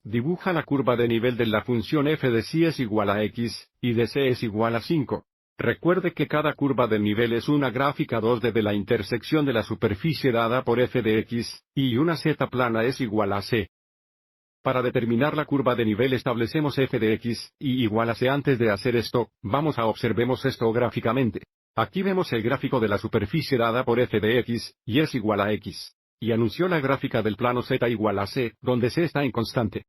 dibuja la curva de nivel de la función f de si es igual a x, y de c es igual a 5. Recuerde que cada curva de nivel es una gráfica 2D de la intersección de la superficie dada por f de x, y una z plana es igual a c. Para determinar la curva de nivel establecemos f de x, y igual a c. Antes de hacer esto, vamos a observemos esto gráficamente. Aquí vemos el gráfico de la superficie dada por f de x, y es igual a x. Y anunció la gráfica del plano z igual a c, donde c está en constante.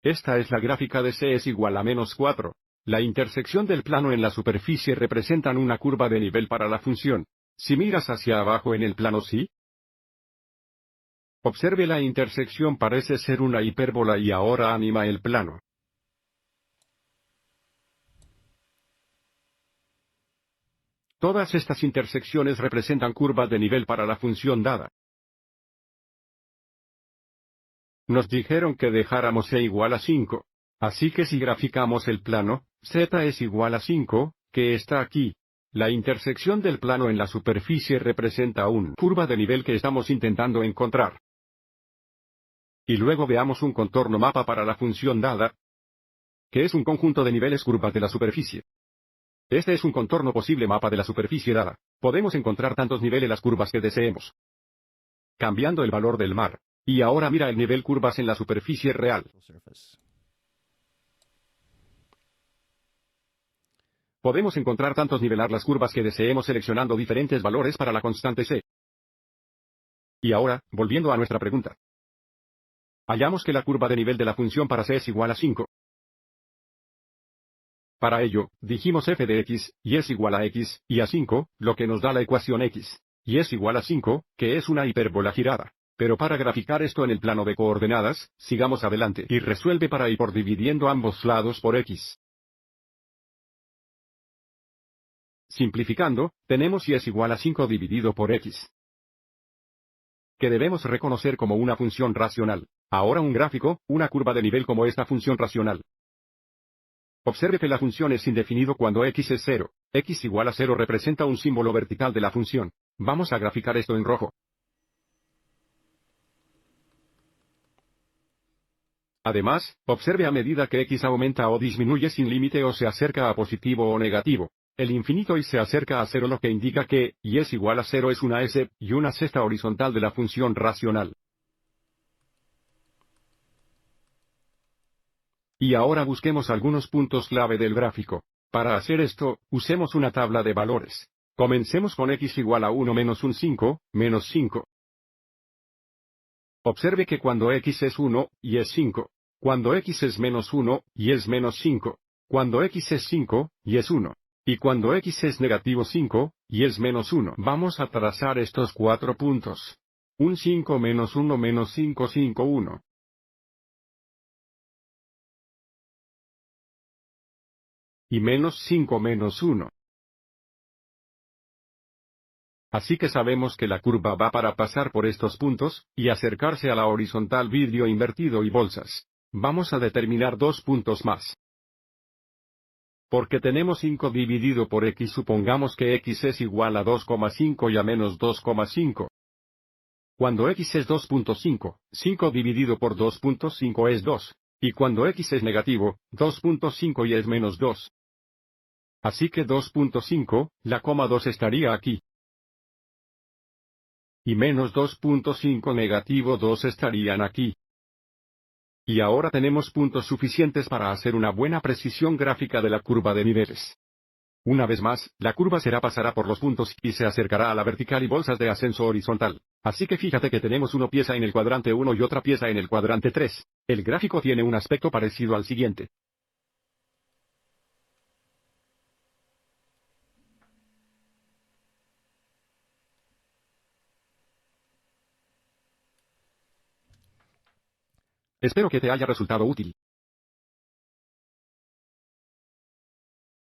Esta es la gráfica de c es igual a -4. La intersección del plano en la superficie representan una curva de nivel para la función. Si miras hacia abajo en el plano ¿sí? Observe la intersección parece ser una hipérbola y ahora anima el plano. Todas estas intersecciones representan curvas de nivel para la función dada. Nos dijeron que dejáramos c igual a 5. Así que si graficamos el plano, z es igual a 5, que está aquí. La intersección del plano en la superficie representa una curva de nivel que estamos intentando encontrar. Y luego veamos un contorno mapa para la función dada, que es un conjunto de niveles curvas de la superficie. Este es un contorno posible mapa de la superficie dada. Podemos encontrar tantos niveles las curvas que deseemos. Cambiando el valor del mar. Y ahora mira el nivel curvas en la superficie real. Podemos encontrar tantos nivelar las curvas que deseemos seleccionando diferentes valores para la constante c. Y ahora, volviendo a nuestra pregunta. Hallamos que la curva de nivel de la función para c es igual a 5. Para ello, dijimos f de x, y es igual a x, y a 5, lo que nos da la ecuación x, y es igual a 5, que es una hipérbola girada. Pero para graficar esto en el plano de coordenadas, sigamos adelante y resuelve para y por dividiendo ambos lados por x. Simplificando, tenemos y es igual a 5 dividido por x, que debemos reconocer como una función racional. Ahora un gráfico, una curva de nivel como esta función racional. Observe que la función es indefinido cuando x es 0. X igual a 0 representa un símbolo vertical de la función. Vamos a graficar esto en rojo. Además, observe a medida que x aumenta o disminuye sin límite o se acerca a positivo o negativo. El infinito y se acerca a 0 lo que indica que, y es igual a 0 es una s, y una cesta horizontal de la función racional. Y ahora busquemos algunos puntos clave del gráfico. Para hacer esto, usemos una tabla de valores. Comencemos con x igual a 1 menos un 5, menos 5. Observe que cuando x es 1, y es 5. Cuando x es menos 1, y es menos 5. Cuando x es 5, y es 1. Y cuando x es negativo 5, y es menos 1. Vamos a trazar estos 4 puntos. Un 5 menos 1 menos 5 5 1. Y menos 5 menos 1. Así que sabemos que la curva va para pasar por estos puntos, y acercarse a la horizontal vidrio invertido y bolsas. Vamos a determinar 2 puntos más. Porque tenemos 5 dividido por x, supongamos que x es igual a 2,5 y a menos 2,5. Cuando x es 2.5, 5 dividido por 2.5 es 2. Y cuando x es negativo, 2.5 y es menos 2. Así que 2.5, la coma 2 estaría aquí. Y menos 2.5 negativo 2 estarían aquí. Y ahora tenemos puntos suficientes para hacer una buena precisión gráfica de la curva de niveles. Una vez más, la curva pasará por los puntos y se acercará a la vertical y bolsas de ascenso horizontal. Así que fíjate que tenemos una pieza en el cuadrante 1 y otra pieza en el cuadrante 3. El gráfico tiene un aspecto parecido al siguiente. Espero que te haya resultado útil.